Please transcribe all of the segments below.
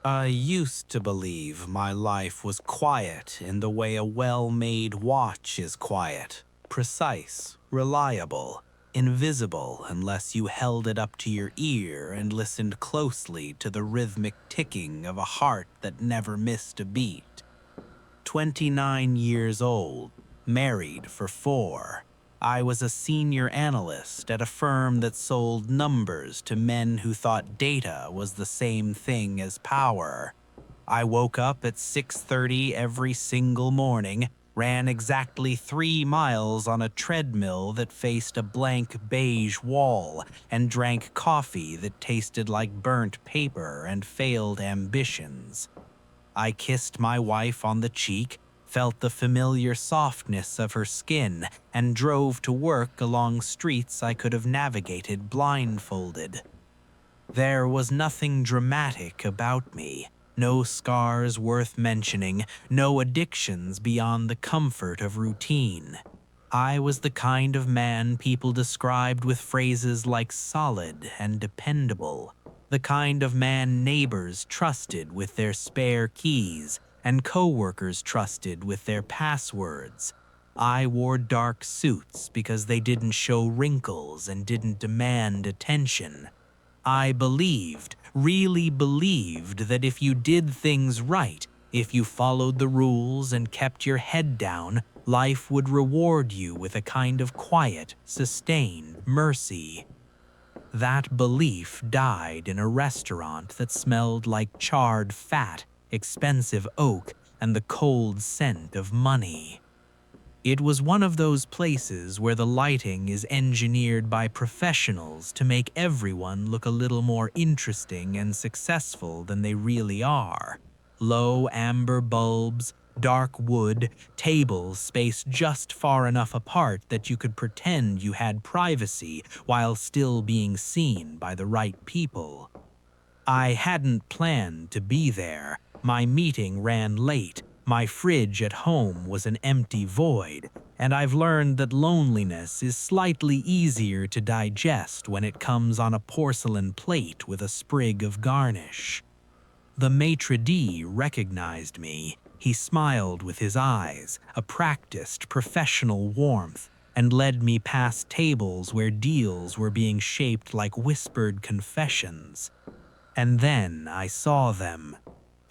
I used to believe my life was quiet in the way a well-made watch is quiet, precise, reliable, invisible unless you held it up to your ear and listened closely to the rhythmic ticking of a heart that never missed a beat. 29 years old, married for 4. I was a senior analyst at a firm that sold numbers to men who thought data was the same thing as power. I woke up at 6:30 every single morning, ran exactly 3 miles on a treadmill that faced a blank beige wall, and drank coffee that tasted like burnt paper and failed ambitions. I kissed my wife on the cheek, felt the familiar softness of her skin, and drove to work along streets I could have navigated blindfolded. There was nothing dramatic about me, no scars worth mentioning, no addictions beyond the comfort of routine. I was the kind of man people described with phrases like solid and dependable, the kind of man neighbors trusted with their spare keys and coworkers trusted with their passwords. I wore dark suits because they didn't show wrinkles and didn't demand attention. I believed, really believed, that if you did things right, if you followed the rules and kept your head down, life would reward you with a kind of quiet, sustained mercy. That belief died in a restaurant that smelled like charred fat, expensive oak, and the cold scent of money. It was one of those places where the lighting is engineered by professionals to make everyone look a little more interesting and successful than they really are. Low amber bulbs, dark wood, tables spaced just far enough apart that you could pretend you had privacy while still being seen by the right people. I hadn't planned to be there. My meeting ran late. My fridge at home was an empty void, and I've learned that loneliness is slightly easier to digest when it comes on a porcelain plate with a sprig of garnish. The maitre d' recognized me. He smiled with his eyes, a practiced, professional warmth, and led me past tables where deals were being shaped like whispered confessions. And then I saw them.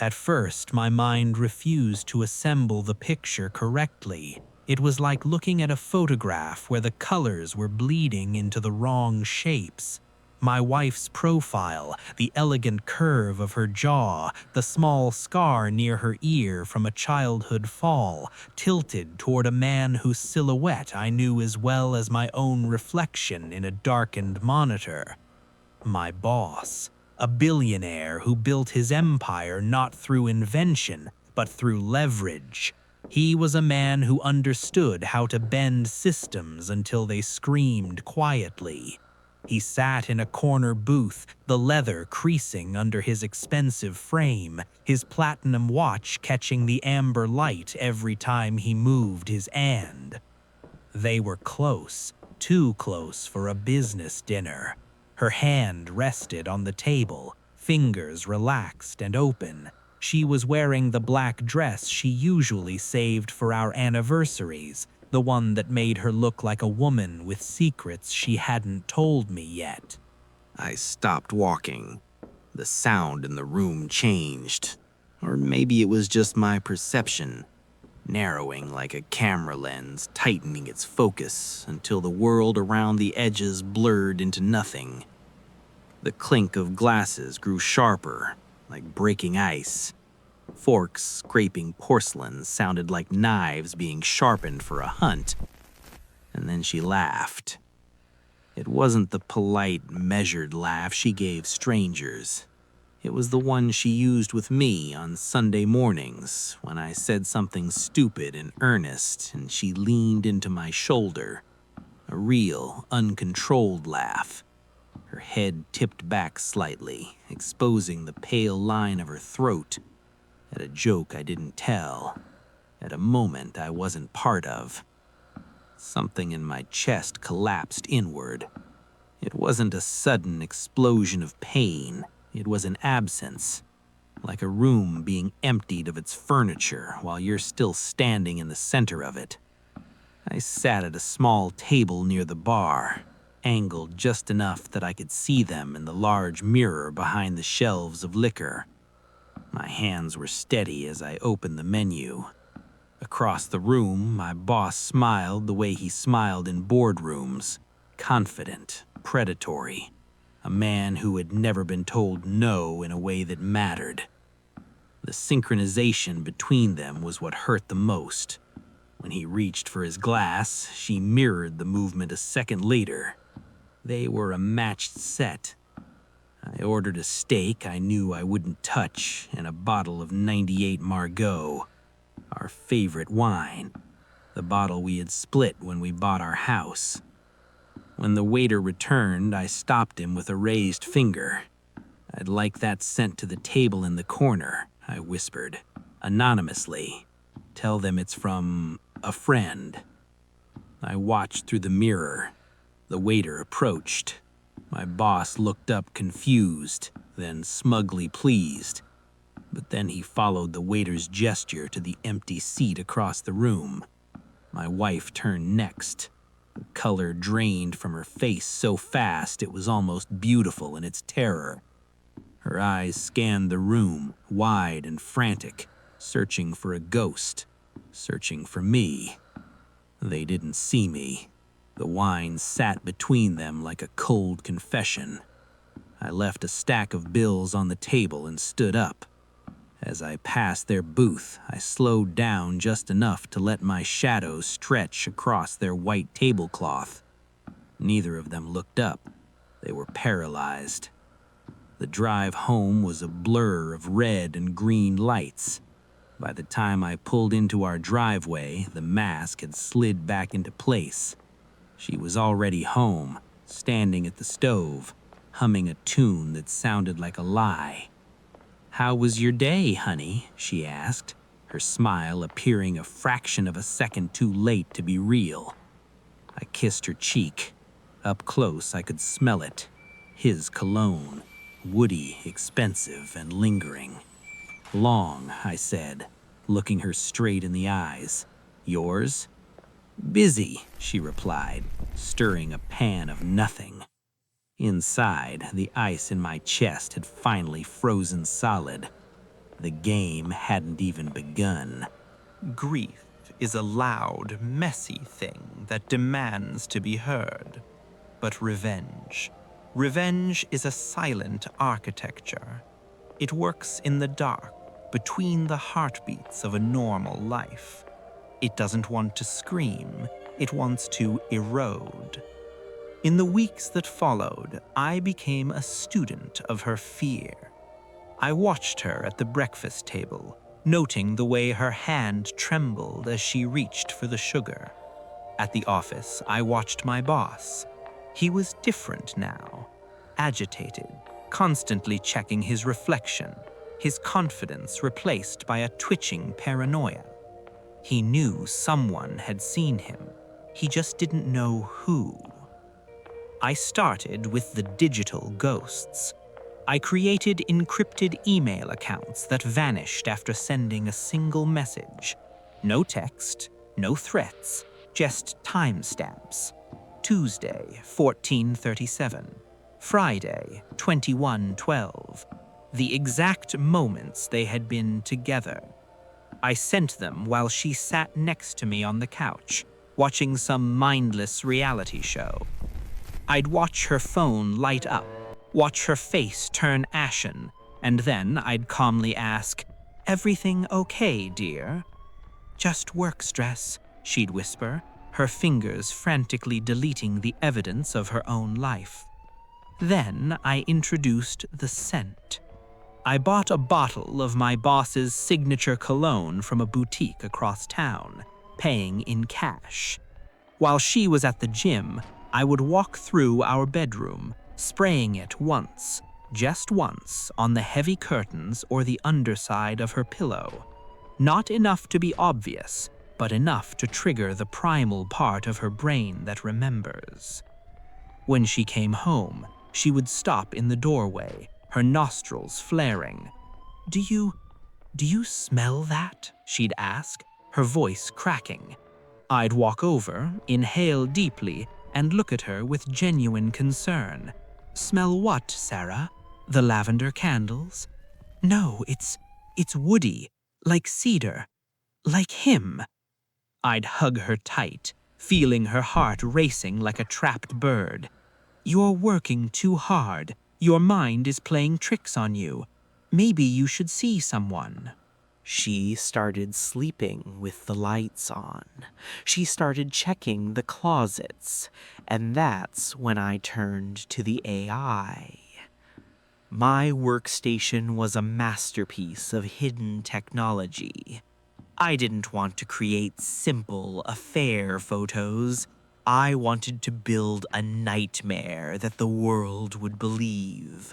At first, my mind refused to assemble the picture correctly. It was like looking at a photograph where the colors were bleeding into the wrong shapes. My wife's profile, the elegant curve of her jaw, the small scar near her ear from a childhood fall, tilted toward a man whose silhouette I knew as well as my own reflection in a darkened monitor. My boss. A billionaire who built his empire not through invention, but through leverage. He was a man who understood how to bend systems until they screamed quietly. He sat in a corner booth, the leather creasing under his expensive frame, his platinum watch catching the amber light every time he moved his hand. They were close, too close for a business dinner. Her hand rested on the table, fingers relaxed and open. She was wearing the black dress she usually saved for our anniversaries, the one that made her look like a woman with secrets she hadn't told me yet. I stopped walking. The sound in the room changed. Or maybe it was just my perception, narrowing like a camera lens, tightening its focus until the world around the edges blurred into nothing. The clink of glasses grew sharper, like breaking ice. Forks scraping porcelain sounded like knives being sharpened for a hunt. And then she laughed. It wasn't the polite, measured laugh she gave strangers. It was the one she used with me on Sunday mornings when I said something stupid and earnest and she leaned into my shoulder. A real, uncontrolled laugh. Her head tipped back slightly, exposing the pale line of her throat. At a joke I didn't tell. At a moment I wasn't part of. Something in my chest collapsed inward. It wasn't a sudden explosion of pain. It was an absence. like a room being emptied of its furniture while you're still standing in the center of it. I sat at a small table near the bar, angled just enough that I could see them in the large mirror behind the shelves of liquor. My hands were steady as I opened the menu. Across the room, my boss smiled the way he smiled in boardrooms, confident, predatory, a man who had never been told no in a way that mattered. The synchronization between them was what hurt the most. When he reached for his glass, she mirrored the movement a second later. They were a matched set. I ordered a steak I knew I wouldn't touch and a bottle of 98 Margaux, our favorite wine, the bottle we had split when we bought our house. When the waiter returned, I stopped him with a raised finger. "I'd like that sent to the table in the corner," I whispered, anonymously. "Tell them it's from a friend." I watched through the mirror. The waiter approached. My boss looked up confused, then smugly pleased. But then he followed the waiter's gesture to the empty seat across the room. My wife turned next. The color drained from her face so fast it was almost beautiful in its terror. Her eyes scanned the room, wide and frantic, searching for a ghost, searching for me. They didn't see me. The wine sat between them like a cold confession. I left a stack of bills on the table and stood up. As I passed their booth, I slowed down just enough to let my shadow stretch across their white tablecloth. Neither of them looked up. They were paralyzed. The drive home was a blur of red and green lights. By the time I pulled into our driveway, the mask had slid back into place. She was already home, standing at the stove, humming a tune that sounded like a lie. "How was your day, honey?" she asked, her smile appearing a fraction of a second too late to be real. I kissed her cheek. Up close, I could smell it. His cologne, woody, expensive, and lingering. "Long," I said, looking her straight in the eyes. "Yours?" "Busy," she replied, stirring a pan of nothing. Inside, the ice in my chest had finally frozen solid. The game hadn't even begun. Grief is a loud, messy thing that demands to be heard. But revenge is a silent architecture. It works in the dark, between the heartbeats of a normal life. It doesn't want to scream, it wants to erode. In the weeks that followed, I became a student of her fear. I watched her at the breakfast table, noting the way her hand trembled as she reached for the sugar. At the office, I watched my boss. He was different now, agitated, constantly checking his reflection, his confidence replaced by a twitching paranoia. He knew someone had seen him. He just didn't know who. I started with the digital ghosts. I created encrypted email accounts that vanished after sending a single message. No text, no threats, just timestamps. Tuesday, 14:37. Friday, 21:12. The exact moments they had been together. I sent them while she sat next to me on the couch, watching some mindless reality show. I'd watch her phone light up, watch her face turn ashen, and then I'd calmly ask, "Everything okay, dear?" "Just work stress," she'd whisper, her fingers frantically deleting the evidence of her own life. Then I introduced the scent. I bought a bottle of my boss's signature cologne from a boutique across town, paying in cash. While she was at the gym, I would walk through our bedroom, spraying it once, just once, on the heavy curtains or the underside of her pillow. Not enough to be obvious, but enough to trigger the primal part of her brain that remembers. When she came home, she would stop in the doorway, her nostrils flaring. Do you smell that?" she'd ask, her voice cracking. I'd walk over, inhale deeply, and look at her with genuine concern. "Smell what, Sarah? The lavender candles?" "No, it's woody, like cedar, like him." I'd hug her tight, feeling her heart racing like a trapped bird. "You're working too hard. Your mind is playing tricks on you. Maybe you should see someone." She started sleeping with the lights on. She started checking the closets. And that's when I turned to the AI. My workstation was a masterpiece of hidden technology. I didn't want to create simple affair photos. I wanted to build a nightmare that the world would believe.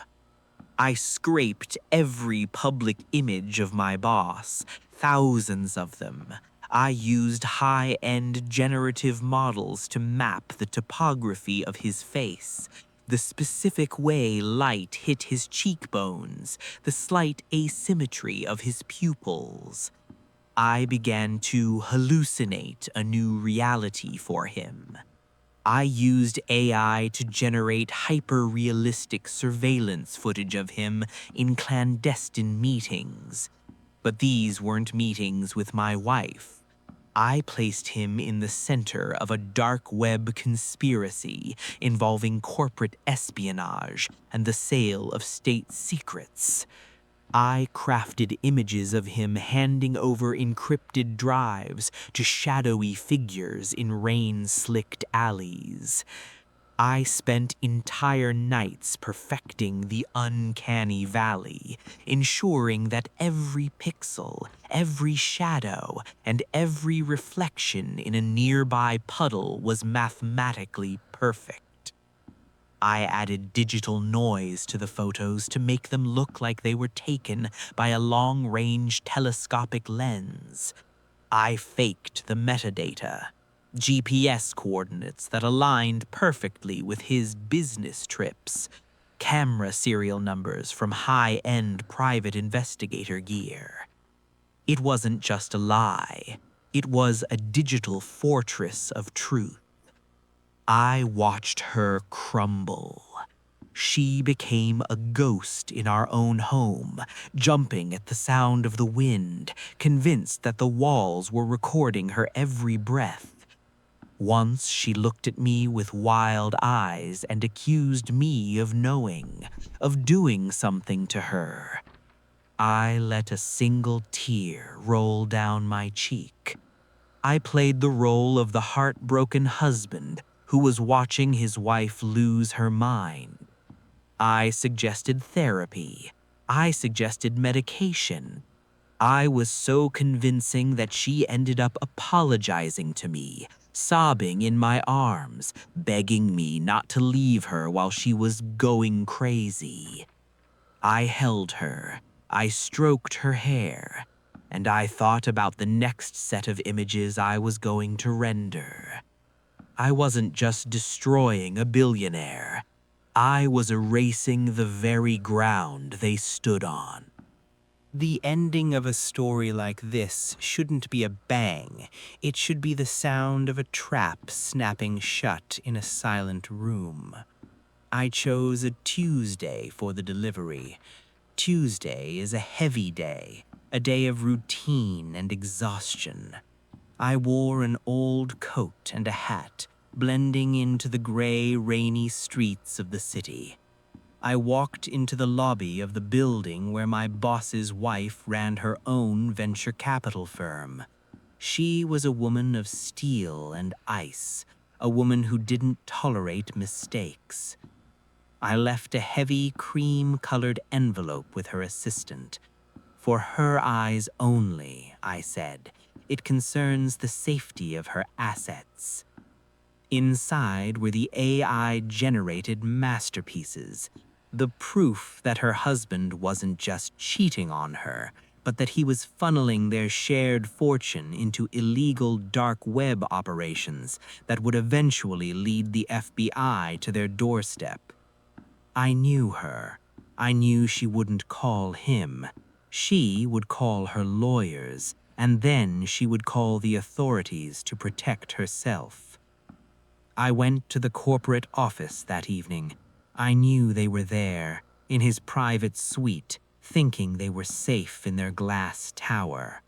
I scraped every public image of my boss, thousands of them. I used high-end generative models to map the topography of his face, the specific way light hit his cheekbones, the slight asymmetry of his pupils. I began to hallucinate a new reality for him. I used AI to generate hyper-realistic surveillance footage of him in clandestine meetings. But these weren't meetings with my wife. I placed him in the center of a dark web conspiracy involving corporate espionage and the sale of state secrets. I crafted images of him handing over encrypted drives to shadowy figures in rain-slicked alleys. I spent entire nights perfecting the uncanny valley, ensuring that every pixel, every shadow, and every reflection in a nearby puddle was mathematically perfect. I added digital noise to the photos to make them look like they were taken by a long-range telescopic lens. I faked the metadata, GPS coordinates that aligned perfectly with his business trips, camera serial numbers from high-end private investigator gear. It wasn't just a lie. It was a digital fortress of truth. I watched her crumble. She became a ghost in our own home, jumping at the sound of the wind, convinced that the walls were recording her every breath. Once she looked at me with wild eyes and accused me of knowing, of doing something to her. I let a single tear roll down my cheek. I played the role of the heartbroken husband who was watching his wife lose her mind. I suggested therapy. I suggested medication. I was so convincing that she ended up apologizing to me, sobbing in my arms, begging me not to leave her while she was going crazy. I held her. I stroked her hair, and I thought about the next set of images I was going to render. I wasn't just destroying a billionaire. I was erasing the very ground they stood on. The ending of a story like this shouldn't be a bang. It should be the sound of a trap snapping shut in a silent room. I chose a Tuesday for the delivery. Tuesday is a heavy day, a day of routine and exhaustion. I wore an old coat and a hat, blending into the gray, rainy streets of the city. I walked into the lobby of the building where my boss's wife ran her own venture capital firm. She was a woman of steel and ice, a woman who didn't tolerate mistakes. I left a heavy, cream-colored envelope with her assistant. "For her eyes only," I said. "It concerns the safety of her assets." Inside were the AI-generated masterpieces, the proof that her husband wasn't just cheating on her, but that he was funneling their shared fortune into illegal dark web operations that would eventually lead the FBI to their doorstep. I knew her. I knew she wouldn't call him. She would call her lawyers, and then she would call the authorities to protect herself. I went to the corporate office that evening. I knew they were there, in his private suite, thinking they were safe in their glass tower.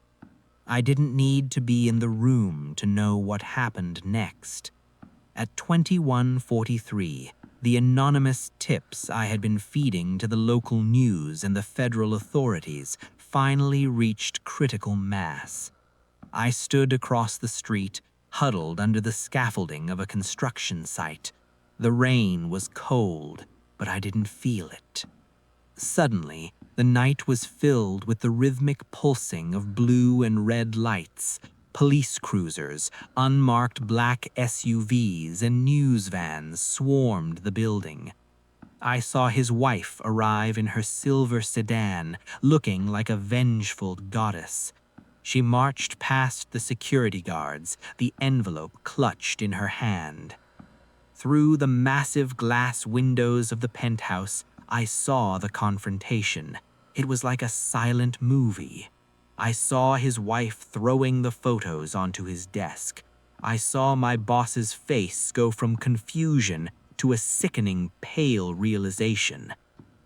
I didn't need to be in the room to know what happened next. At 21:43, the anonymous tips I had been feeding to the local news and the federal authorities finally reached critical mass. I stood across the street, huddled under the scaffolding of a construction site. The rain was cold, but I didn't feel it. Suddenly, the night was filled with the rhythmic pulsing of blue and red lights. Police cruisers, unmarked black SUVs, and news vans swarmed the building. I saw his wife arrive in her silver sedan, looking like a vengeful goddess. She marched past the security guards, the envelope clutched in her hand. Through the massive glass windows of the penthouse, I saw the confrontation. It was like a silent movie. I saw his wife throwing the photos onto his desk. I saw my boss's face go from confusion to a sickening, pale realization.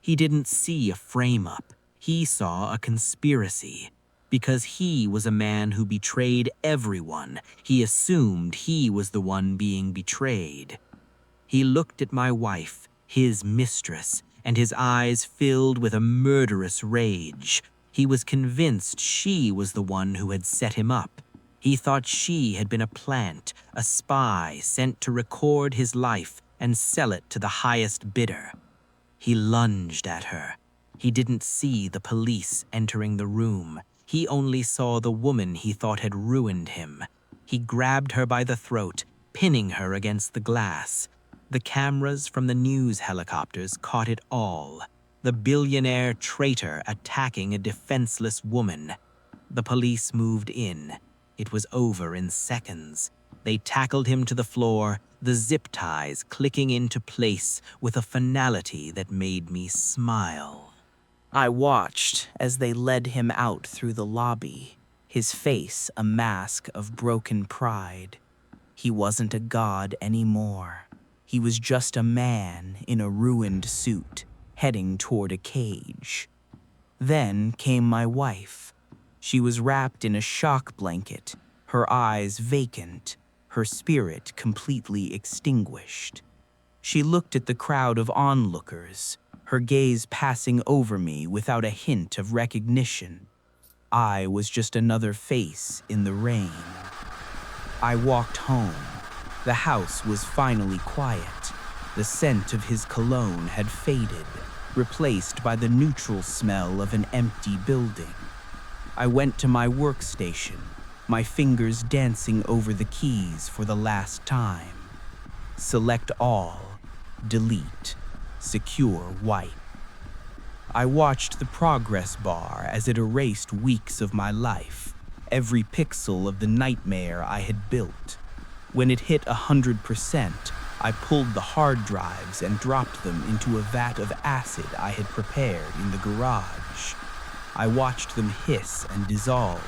He didn't see a frame-up. He saw a conspiracy. Because he was a man who betrayed everyone, he assumed he was the one being betrayed. He looked at my wife, his mistress, and his eyes filled with a murderous rage. He was convinced she was the one who had set him up. He thought she had been a plant, a spy sent to record his life and sell it to the highest bidder. He lunged at her. He didn't see the police entering the room. He only saw the woman he thought had ruined him. He grabbed her by the throat, pinning her against the glass. The cameras from the news helicopters caught it all. The billionaire traitor attacking a defenseless woman. The police moved in. It was over in seconds. They tackled him to the floor, the zip ties clicking into place with a finality that made me smile. I watched as they led him out through the lobby, his face a mask of broken pride. He wasn't a god anymore. He was just a man in a ruined suit, heading toward a cage. Then came my wife. She was wrapped in a shock blanket, her eyes vacant, her spirit completely extinguished. She looked at the crowd of onlookers, her gaze passing over me without a hint of recognition. I was just another face in the rain. I walked home. The house was finally quiet. The scent of his cologne had faded, replaced by the neutral smell of an empty building. I went to my workstation, my fingers dancing over the keys for the last time. Select all, delete, secure wipe. I watched the progress bar as it erased weeks of my life, every pixel of the nightmare I had built. When it hit 100%, I pulled the hard drives and dropped them into a vat of acid I had prepared in the garage. I watched them hiss and dissolve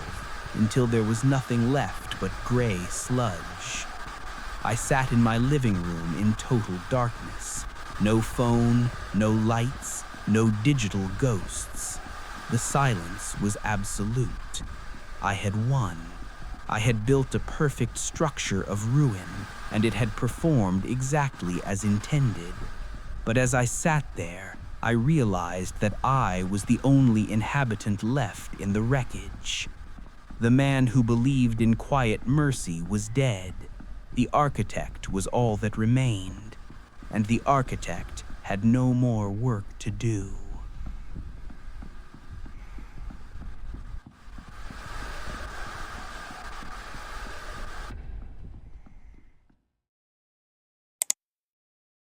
until there was nothing left but gray sludge. I sat in my living room in total darkness. No phone, no lights, no digital ghosts. The silence was absolute. I had won. I had built a perfect structure of ruin, and it had performed exactly as intended. But as I sat there, I realized that I was the only inhabitant left in the wreckage. The man who believed in quiet mercy was dead. The architect was all that remained, and the architect had no more work to do.